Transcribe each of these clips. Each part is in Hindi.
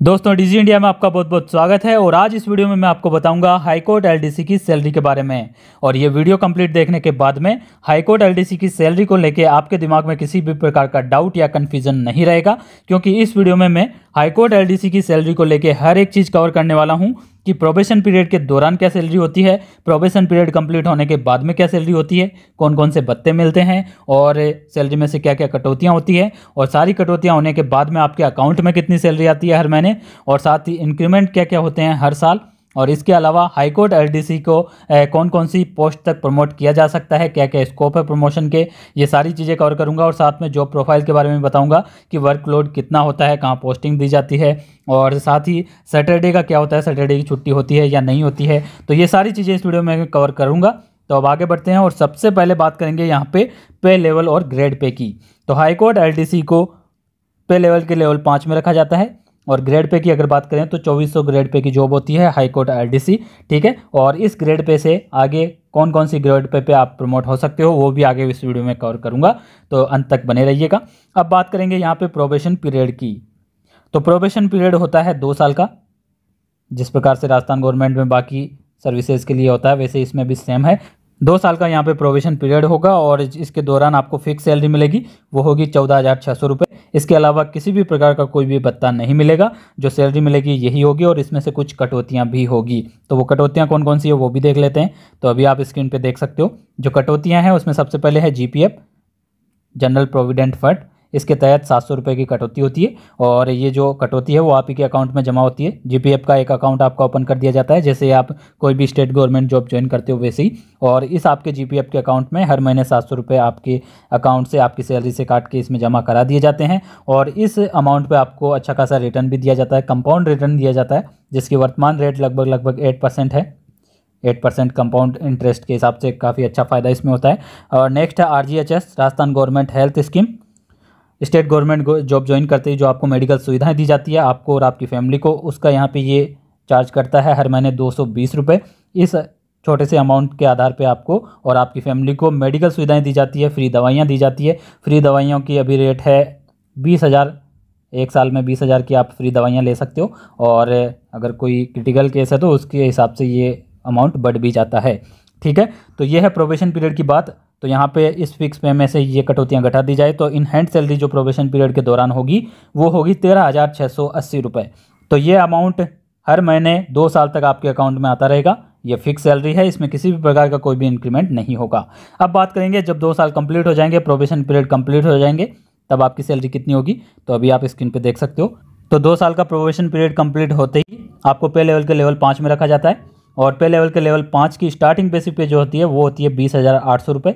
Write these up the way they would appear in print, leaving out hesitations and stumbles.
दोस्तों डीजी इंडिया में आपका बहुत बहुत स्वागत है। और आज इस वीडियो में मैं आपको बताऊंगा हाईकोर्ट एलडीसी की सैलरी के बारे में। और ये वीडियो कंप्लीट देखने के बाद में हाईकोर्ट एलडीसी की सैलरी को लेके आपके दिमाग में किसी भी प्रकार का डाउट या कन्फ्यूजन नहीं रहेगा, क्योंकि इस वीडियो में मैं हाईकोर्ट एलडीसी की सैलरी को लेके हर एक चीज़ कवर करने वाला हूँ कि प्रोबेशन पीरियड के दौरान क्या सैलरी होती है, प्रोबेशन पीरियड कंप्लीट होने के बाद में क्या सैलरी होती है, कौन कौन से भत्ते मिलते हैं और सैलरी में से क्या क्या कटौतियाँ होती है, और सारी कटौतियाँ होने के बाद में आपके अकाउंट में कितनी सैलरी आती है हर महीने, और साथ ही इंक्रीमेंट क्या क्या होते हैं हर साल। और इसके अलावा हाईकोर्ट एलडीसी को कौन कौन सी पोस्ट तक प्रमोट किया जा सकता है, क्या क्या स्कोप है प्रमोशन के, ये सारी चीज़ें कवर करूंगा। और साथ में जॉब प्रोफाइल के बारे में बताऊंगा कि वर्कलोड कितना होता है, कहाँ पोस्टिंग दी जाती है, और साथ ही सैटरडे का क्या होता है, सैटरडे की छुट्टी होती है या नहीं होती है। तो ये सारी चीज़ें इस वीडियो में कवर करूँगा। तो अब आगे बढ़ते हैं और सबसे पहले बात करेंगे यहाँ पे लेवल और ग्रेड पे की। तो हाईकोर्ट एलडीसी को पे लेवल के लेवल 5 में रखा जाता है, और ग्रेड पे की अगर बात करें तो 2400 ग्रेड पे की जॉब होती है हाईकोर्ट एलडीसी, ठीक है। और इस ग्रेड पे से आगे कौन कौन सी ग्रेड पे आप प्रमोट हो सकते हो वो भी आगे इस वीडियो में कवर करूंगा, तो अंत तक बने रहिएगा। अब बात करेंगे यहाँ पे प्रोबेशन पीरियड की। तो प्रोबेशन पीरियड होता है 2 साल का, जिस प्रकार से राजस्थान गवर्नमेंट में बाकी सर्विसेज के लिए होता है वैसे इसमें भी सेम है। 2 साल का यहाँ पे प्रोबेशन पीरियड होगा, और इसके दौरान आपको फिक्स सैलरी मिलेगी, वो होगी 14,600 रुपये। इसके अलावा किसी भी प्रकार का कोई भी भत्ता नहीं मिलेगा, जो सैलरी मिलेगी यही होगी, और इसमें से कुछ कटौतियाँ भी होगी। तो वो कटौतियाँ कौन कौन सी है वो भी देख लेते हैं। तो अभी आप स्क्रीन पे देख सकते हो जो कटौतियाँ हैं, उसमें सबसे पहले है जीपीएफ, जनरल प्रोविडेंट फंड। इसके तहत 700 रुपये की कटौती होती है, और ये जो कटौती है वो आप ही के अकाउंट में जमा होती है। जीपीएफ का एक अकाउंट आपका ओपन कर दिया जाता है, जैसे आप कोई भी स्टेट गवर्नमेंट जॉब ज्वाइन करते हो वैसे ही। और इस आपके जीपीएफ के अकाउंट में हर महीने 700 रुपये आपके अकाउंट से आपकी सैलरी से काट के इसमें जमा करा दिए जाते हैं। और इस अमाउंट पर आपको अच्छा खासा रिटर्न भी दिया जाता है, कंपाउंड रिटर्न दिया जाता है, जिसकी वर्तमान रेट लगभग 8% है। 8% कंपाउंड इंटरेस्ट के हिसाब से काफ़ी अच्छा फ़ायदा इसमें होता है। और नेक्स्ट है RGHS, Rajasthan government health scheme. State government job join करते ही जो आपको मेडिकल सुविधाएं दी जाती है आपको और आपकी फैमिली को, उसका यहाँ पे ये चार्ज करता है हर महीने 220 रुपये। इस छोटे से अमाउंट के आधार पे आपको और आपकी फैमिली को मेडिकल सुविधाएं दी जाती है, फ्री दवाइयाँ दी जाती है। फ्री दवाइयों की अभी रेट है 20,000, एक साल में 20,000 की आप फ्री दवाइयाँ ले सकते हो, और अगर कोई क्रिटिकल केस है तो उसके हिसाब से ये अमाउंट बढ़ भी जाता है, ठीक है। तो ये है प्रोबेशन पीरियड की बात। तो यहाँ पे इस फिक्स पे में से ये कटौतियाँ घटा दी जाए तो इन हैंड सैलरी जो प्रोबेशन पीरियड के दौरान होगी वो होगी 13,680 रुपये। तो ये अमाउंट हर महीने 2 साल तक आपके अकाउंट में आता रहेगा। ये फिक्स सैलरी है, इसमें किसी भी प्रकार का कोई भी इंक्रीमेंट नहीं होगा। अब बात करेंगे जब 2 साल कंप्लीट हो जाएंगे, प्रोबेशन पीरियड कंप्लीट हो जाएंगे, तब आपकी सैलरी कितनी होगी। तो अभी आप स्क्रीन पर देख सकते हो। तो 2 साल का प्रोबेशन पीरियड कंप्लीट होते ही आपको पे लेवल के लेवल 5 में रखा जाता है, और पे लेवल के लेवल 5 की स्टार्टिंग बेसिक पे जो होती है वो होती है 20,800 रुपये।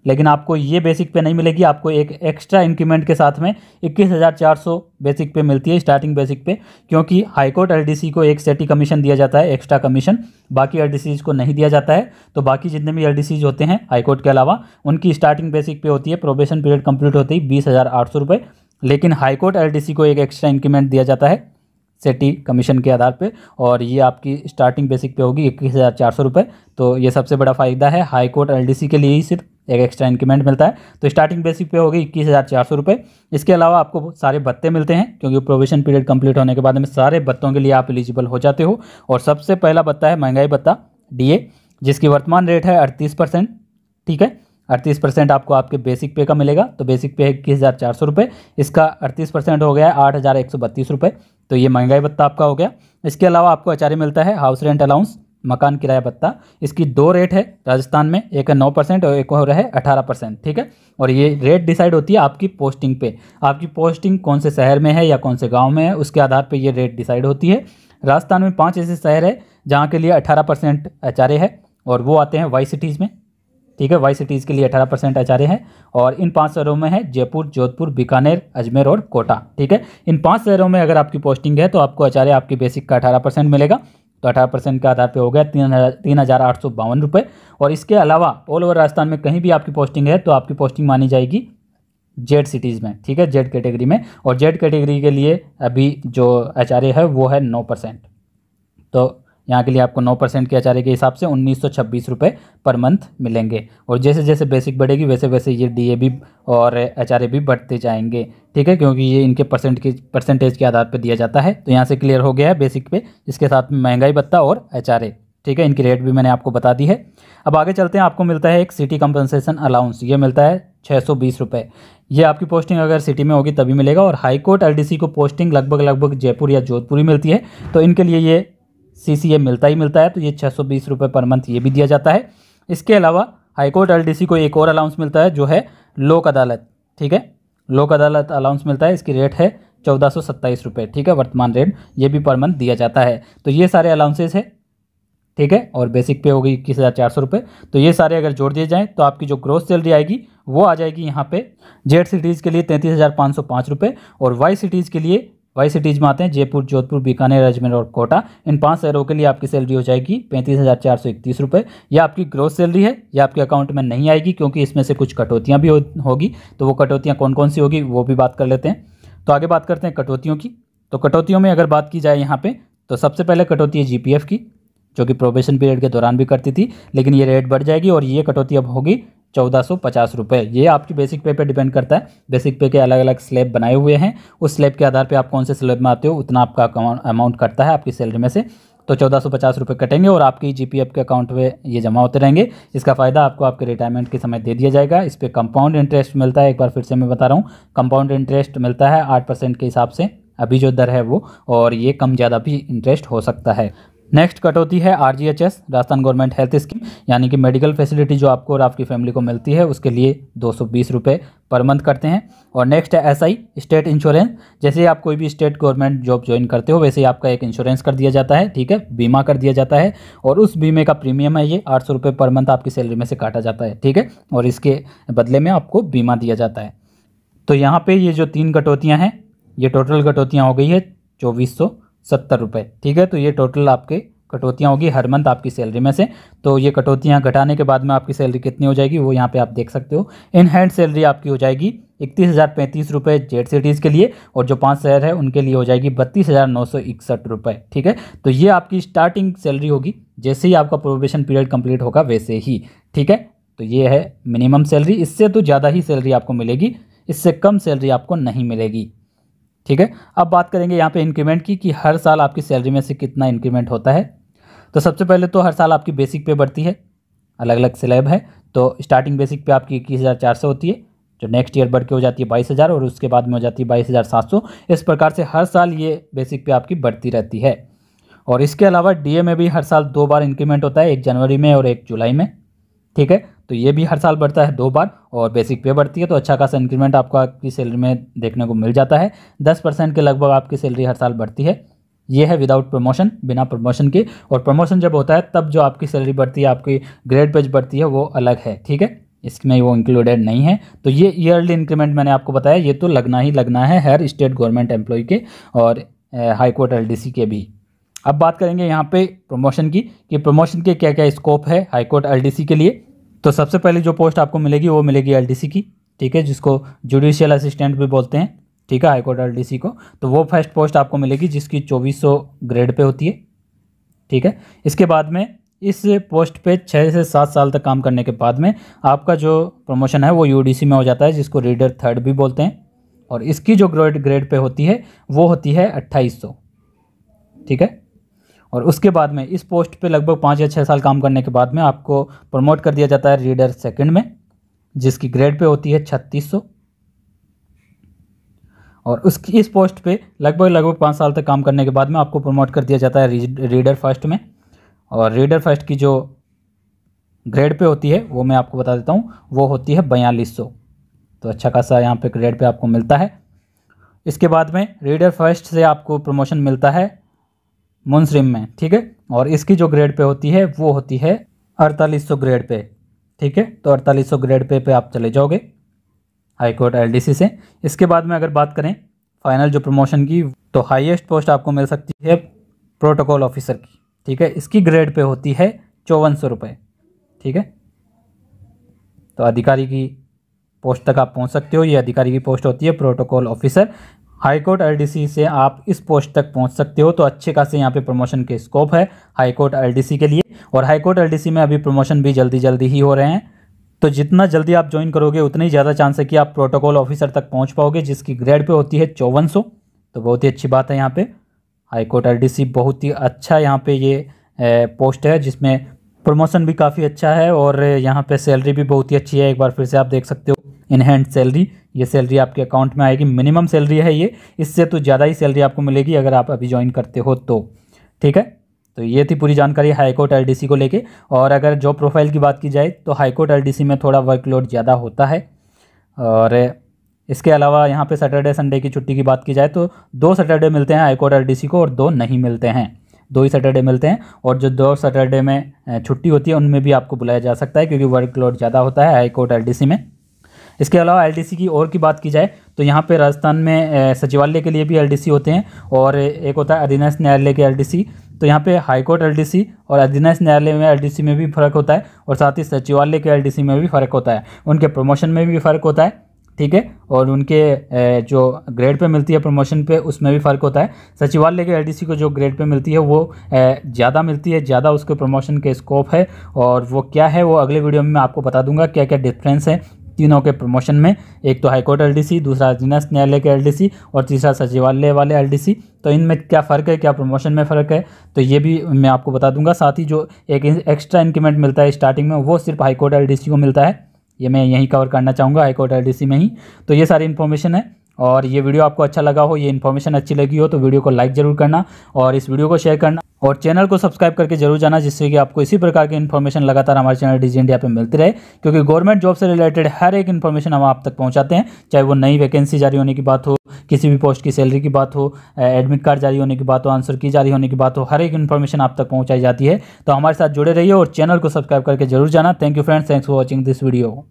लेकिन आपको ये बेसिक पे नहीं मिलेगी, आपको एक एक्स्ट्रा इंक्रीमेंट के साथ में 21,400 बेसिक पे मिलती है, स्टार्टिंग बेसिक पे। क्योंकि हाईकोर्ट एलडीसी को एक सेटी कमीशन दिया जाता है, एक्स्ट्रा कमीशन, बाकी एलडीसीज को नहीं दिया जाता है। तो बाकी जितने भी एलडीसीज होते हैं हाईकोर्ट के अलावा, उनकी स्टार्टिंग बेसिक पे होती है प्रोबेशन पीरियड कंप्लीट होते ही 20,800 रुपये। लेकिन हाईकोर्ट एलडीसी को एक एक्स्ट्रा इंक्रीमेंट दिया जाता है सेटी कमीशन के आधार पे, और ये आपकी स्टार्टिंग बेसिक पे होगी 21,400 रुपये। तो ये सबसे बड़ा फ़ायदा है हाईकोर्ट एलडीसी के लिए ही, सिर्फ एक एक्स्ट्रा इंक्रीमेंट मिलता है। तो स्टार्टिंग बेसिक पे होगी 21,400 रुपये। इसके अलावा आपको सारे भत्ते मिलते हैं, क्योंकि प्रोबेशन पीरियड कंप्लीट होने के बाद में सारे भत्तों के लिए आप एलिजिबल हो जाते हो। और सबसे पहला भत्ता है महंगाई भत्ता डीए, जिसकी वर्तमान रेट है 38%, ठीक है। 38% आपको आपके बेसिक पे का मिलेगा। तो बेसिक पे है 21,400 रुपये, इसका 38% हो गया है 8,132 रुपये। तो ये महंगाई भत्ता आपका हो गया। इसके अलावा आपको एचआरए मिलता है, हाउस रेंट अलाउंस, मकान किराया भत्ता। इसकी 2 रेट है राजस्थान में, एक है 9% और एक और है 18%, ठीक है। और ये रेट डिसाइड होती है आपकी पोस्टिंग पे, आपकी पोस्टिंग कौन से शहर में है या कौन से गाँव में है, उसके आधार पर ये रेट डिसाइड होती है। राजस्थान में 5 ऐसे शहर है जहाँ के लिए 18% एचआरए है, और वो आते हैं वाई सिटीज़ में, ठीक है। वाई सिटीज़ के लिए 18% एचआरए है, और इन 5 शहरों में है जयपुर, जोधपुर, बीकानेर, अजमेर और कोटा, ठीक है। इन 5 शहरों में अगर आपकी पोस्टिंग है तो आपको एचआरए आपकी बेसिक का 18% मिलेगा। तो 18% के आधार पे हो गया 3,852 रुपये। और इसके अलावा ऑल ओवर राजस्थान में कहीं भी आपकी पोस्टिंग है तो आपकी पोस्टिंग मानी जाएगी जेड सिटीज़ में, ठीक है, जेड कैटेगरी में। और जेड कैटेगरी के लिए अभी जो एचआरए है वो है 9%। तो यहाँ के लिए आपको 9% के एचआरए के हिसाब से 1926 रुपये पर मंथ मिलेंगे। और जैसे जैसे बेसिक बढ़ेगी वैसे वैसे ये डीए और एचआरए भी बढ़ते जाएंगे, ठीक है, क्योंकि ये इनके परसेंटेज के आधार पर दिया जाता है। तो यहाँ से क्लियर हो गया है बेसिक पे, इसके साथ में महंगाई भत्ता और एचआरए, ठीक है, इनकी रेट भी मैंने आपको बता दी है। अब आगे चलते हैं। आपको मिलता है एक सिटी कंपनसेशन अलाउंस, ये मिलता है 620 रुपये। ये आपकी पोस्टिंग अगर सिटी में होगी तभी मिलेगा। और हाई कोर्ट एलडीसी को पोस्टिंग लगभग जयपुर या जोधपुर ही मिलती है, तो इनके लिए ये सीसीए मिलता ही मिलता है, तो ये 620 रुपये पर मंथ ये भी दिया जाता है। इसके अलावा हाई कोर्ट एलडीसी को एक और अलाउंस मिलता है जो है लोक अदालत, ठीक है, लोक अदालत अलाउंस मिलता है। इसकी रेट है 1427 रुपये, ठीक है, वर्तमान रेट, ये भी पर मंथ दिया जाता है। तो ये सारे अलाउंसेस है, ठीक है। और बेसिक पे हो गई 21,400 रुपये। तो ये सारे अगर जोड़ दिए जाएँ तो आपकी जो ग्रोस सैलरी आएगी वो आ जाएगी यहाँ पे जेड सिटीज़ के लिए 33,505 रुपये, और वाई सिटीज़ के लिए, वाई सिटीज़ में आते हैं जयपुर, जोधपुर, बीकानेर, अजमेर और कोटा, इन 5 शहरों के लिए आपकी सैलरी हो जाएगी 35,431 रुपये। यह आपकी ग्रोस सैलरी है, ये आपके अकाउंट में नहीं आएगी क्योंकि इसमें से कुछ कटौतियाँ भी होगी। तो वो कटौतियाँ कौन कौन सी होगी वो भी बात कर लेते हैं। तो आगे बात करते हैं कटौतियों की। तो कटौतियों में अगर बात की जाए यहाँ पे, तो सबसे पहले कटौती है जीपीएफ की, जो कि प्रोबेशन पीरियड के दौरान भी करती थी, लेकिन ये रेट बढ़ जाएगी और ये कटौती अब होगी 1450 रुपये। ये आपकी बेसिक पे डिपेंड करता है। बेसिक पे के अलग अलग स्लैब बनाए हुए हैं, उस स्लैब के आधार पे आप कौन से स्लैब में आते हो उतना आपका अमाउंट कटता है आपकी सैलरी में से। तो 1450 रुपये कटेंगे और आपकी जीपीएफ के अकाउंट में ये जमा होते रहेंगे। इसका फ़ायदा आपको आपके रिटायरमेंट के समय दे दिया जाएगा। इस पर कंपाउंड इंटरेस्ट मिलता है, एक बार फिर से मैं बता रहा हूँ, कंपाउंड इंटरेस्ट मिलता है 8% के हिसाब से अभी जो दर है वो, और ये कम ज़्यादा भी इंटरेस्ट हो सकता है। नेक्स्ट कटौती है RGHS, Rajasthan government health scheme, यानी कि मेडिकल फैसिलिटी जो आपको और आपकी फैमिली को मिलती है उसके लिए 220 रुपये पर मंथ करते हैं। और नेक्स्ट है एसआई, स्टेट इंश्योरेंस। जैसे आप कोई भी स्टेट गवर्नमेंट जॉब ज्वाइन करते हो वैसे ही आपका एक इंश्योरेंस कर दिया जाता है, ठीक है, बीमा कर दिया जाता है, और उस बीमे का प्रीमियम है ये 800 रुपये पर मंथ आपकी सैलरी में से काटा जाता है, ठीक है, और इसके बदले में आपको बीमा दिया जाता है। तो यहाँ पे ये जो 3 कटौतियाँ हैं, ये टोटल कटौतियाँ हो गई है 2470 रुपये, ठीक है। तो ये टोटल आपके कटौतियाँ होगी हर मंथ आपकी सैलरी में से। तो ये कटौतियाँ घटाने के बाद में आपकी सैलरी कितनी हो जाएगी वो यहाँ पे आप देख सकते हो। इन हैंड सैलरी आपकी हो जाएगी 31,035 रुपये जेड सिटीज़ के लिए, और जो 5 शहर है उनके लिए हो जाएगी 32,961 रुपये, ठीक है। तो ये आपकी स्टार्टिंग सैलरी होगी, जैसे ही आपका प्रोबेशन पीरियड कंप्लीट होगा वैसे ही, ठीक है। तो ये है मिनिमम सैलरी, इससे तो ज़्यादा ही सैलरी आपको मिलेगी, इससे कम सैलरी आपको नहीं मिलेगी, ठीक है। अब बात करेंगे यहाँ पे इंक्रीमेंट की, कि हर साल आपकी सैलरी में से कितना इंक्रीमेंट होता है। तो सबसे पहले तो हर साल आपकी बेसिक पे बढ़ती है, अलग अलग स्लैब है। तो स्टार्टिंग बेसिक पे आपकी 21,400 होती है, जो नेक्स्ट ईयर बढ़ के हो जाती है 22,000, और उसके बाद में हो जाती है 22,700। इस प्रकार से हर साल ये बेसिक पे आपकी बढ़ती रहती है। और इसके अलावा डीए में भी हर साल 2 बार इंक्रीमेंट होता है, एक जनवरी में और एक जुलाई में, ठीक है। तो ये भी हर साल बढ़ता है 2 बार, और बेसिक पे बढ़ती है। तो अच्छा खासा इंक्रीमेंट आपको आपकी सैलरी में देखने को मिल जाता है। 10% के लगभग आपकी सैलरी हर साल बढ़ती है। ये है विदाउट प्रमोशन, बिना प्रमोशन के। और प्रमोशन जब होता है तब जो आपकी सैलरी बढ़ती है, आपकी ग्रेड पेज बढ़ती है, वो अलग है, ठीक है, इसमें वो इंक्लूडेड नहीं है। तो ये ईयरली इंक्रीमेंट मैंने आपको बताया, ये तो लगना ही लगना है हर स्टेट गवर्नमेंट एम्प्लॉय के और हाई कोर्ट एलडीसी के भी। अब बात करेंगे यहाँ पे प्रमोशन की, कि प्रमोशन के क्या क्या स्कोप है हाई कोर्ट एलडीसी के लिए। तो सबसे पहले जो पोस्ट आपको मिलेगी वो मिलेगी एलडीसी की, ठीक है, जिसको जुडिशियल असिस्टेंट भी बोलते हैं, ठीक है, हाई कोर्ट एलडीसी को। तो वो फर्स्ट पोस्ट आपको मिलेगी जिसकी 2400 ग्रेड पे होती है, ठीक है। इसके बाद में इस पोस्ट पे 6 से 7 साल तक काम करने के बाद में आपका जो प्रमोशन है वो यूडीसी में हो जाता है, जिसको रीडर थर्ड भी बोलते हैं। और इसकी जो ग्रेड पे होती है वो होती है 2800, ठीक है। और उसके बाद में इस पोस्ट पे लगभग 5 या 6 साल काम करने के बाद में आपको प्रमोट कर दिया जाता है रीडर सेकंड में, जिसकी ग्रेड पे होती है 3600। और उसकी इस पोस्ट पे लगभग 5 साल तक काम करने के बाद में आपको प्रमोट कर दिया जाता है रीडर फर्स्ट में। और रीडर फर्स्ट की जो ग्रेड पे होती है वो मैं आपको बता देता हूँ, वो होती है 4200। तो अच्छा खासा यहाँ पे ग्रेड पे आपको मिलता है। इसके बाद में रीडर फर्स्ट से आपको प्रमोशन मिलता है मुंसरिम में, ठीक है। और इसकी जो ग्रेड पे होती है वो होती है 4800 ग्रेड पे, ठीक है। तो 4800 ग्रेड पे आप चले जाओगे हाई कोर्ट एलडीसी से। इसके बाद में अगर बात करें फाइनल जो प्रमोशन की, तो हाईएस्ट पोस्ट आपको मिल सकती है प्रोटोकॉल ऑफिसर की, ठीक है। इसकी ग्रेड पे होती है 5400 रुपये, ठीक है। तो अधिकारी की पोस्ट तक आप पहुंच सकते हो। ये अधिकारी की पोस्ट होती है protocol officer high court LDC से आप इस पोस्ट तक पहुंच सकते हो। तो अच्छे खासे यहाँ पे प्रमोशन के स्कोप है हाई कोर्ट एलडीसी के लिए। और हाई कोर्ट एलडीसी में अभी प्रमोशन भी जल्दी जल्दी ही हो रहे हैं। तो जितना जल्दी आप ज्वाइन करोगे उतना ही ज़्यादा चांस है कि आप प्रोटोकॉल ऑफिसर तक पहुंच पाओगे, जिसकी ग्रेड पे होती है 5400। तो बहुत ही अच्छी बात है। यहाँ पे हाई कोर्ट एलडीसी बहुत ही अच्छा यहाँ पे ये पोस्ट है, जिसमें प्रमोशन भी काफ़ी अच्छा है और यहाँ पे सैलरी भी बहुत ही अच्छी है। एक बार फिर से आप देख सकते हो इन हैंड सैलरी, ये सैलरी आपके अकाउंट में आएगी। मिनिमम सैलरी है ये, इससे तो ज़्यादा ही सैलरी आपको मिलेगी अगर आप अभी ज्वाइन करते हो तो। ठीक है, तो ये थी पूरी जानकारी हाई कोर्ट एलडीसी को लेके। और अगर जॉब प्रोफाइल की बात की जाए तो हाई कोर्ट एलडीसी में थोड़ा वर्कलोड ज़्यादा होता है। और इसके अलावा यहाँ पे सैटरडे संडे की छुट्टी की बात की जाए तो 2 सैटरडे मिलते हैं हाई कोर्ट एलडीसी को और 2 नहीं मिलते हैं। 2 ही सैटरडे मिलते हैं और जो 2 सैटरडे में छुट्टी होती है उनमें भी आपको बुलाया जा सकता है, क्योंकि वर्कलोड ज़्यादा होता है हाई कोर्ट एलडीसी में। इसके अलावा एलडीसी की और की बात की जाए तो यहाँ पे राजस्थान में सचिवालय के लिए भी एलडीसी होते हैं और एक होता है अधीनस्थ न्यायालय के एलडीसी। तो यहाँ पे हाई कोर्ट एलडीसी और अधीनस्थ न्यायालय में एलडीसी में भी फ़र्क होता है और साथ ही सचिवालय के एलडीसी में भी फ़र्क होता है। उनके प्रमोशन में भी फ़र्क होता है। ठीक है, और उनके जो ग्रेड पे मिलती है प्रमोशन पे उसमें भी फ़र्क होता है। सचिवालय के एलडीसी को जो ग्रेड पे मिलती है वो ज़्यादा मिलती है, ज़्यादा उसके प्रमोशन के स्कोप है। और वो क्या है वो अगले वीडियो में मैं आपको बता दूंगा क्या क्या डिफरेंस है तीनों के प्रमोशन में। एक तो हाई कोर्ट एलडीसी, दूसरा अधीनस्थ न्यायालय के एलडीसी और तीसरा सचिवालय वाले एलडीसी। तो इनमें क्या फ़र्क है, क्या प्रमोशन में फ़र्क है, तो ये भी मैं आपको बता दूंगा। साथ ही जो एक एक्स्ट्रा इंक्रीमेंट मिलता है स्टार्टिंग में वो सिर्फ हाई कोर्ट एलडीसी को मिलता है, ये मैं यहीं कवर करना चाहूँगा हाई कोर्ट एलडीसी में ही। तो ये सारी इन्फॉर्मेशन है। और ये वीडियो आपको अच्छा लगा हो, ये इन्फॉर्मेशन अच्छी लगी हो तो वीडियो को लाइक ज़रूर करना और इस वीडियो को शेयर करना और चैनल को सब्सक्राइब करके जरूर जाना, जिससे कि आपको इसी प्रकार की इन्फॉर्मेशन लगातार हमारे चैनल डीजी इंडिया पे मिलती रहे। क्योंकि गवर्नमेंट जॉब से रिलेटेड हर एक इन्फॉर्मेशन हम आप तक पहुंचाते हैं, चाहे वो नई वैकेंसी जारी होने की बात हो, किसी भी पोस्ट की सैलरी की बात हो, एडमिट कार्ड जारी होने की बात हो, आंसर की जारी होने की बात हो, हर एक इन्फॉर्मेशन आप तक पहुँचाई जाती है। तो हमारे साथ जुड़े रहिए और चैनल को सब्सक्राइब करके जरूर जाना। Thank you friends, thanks for watching this video.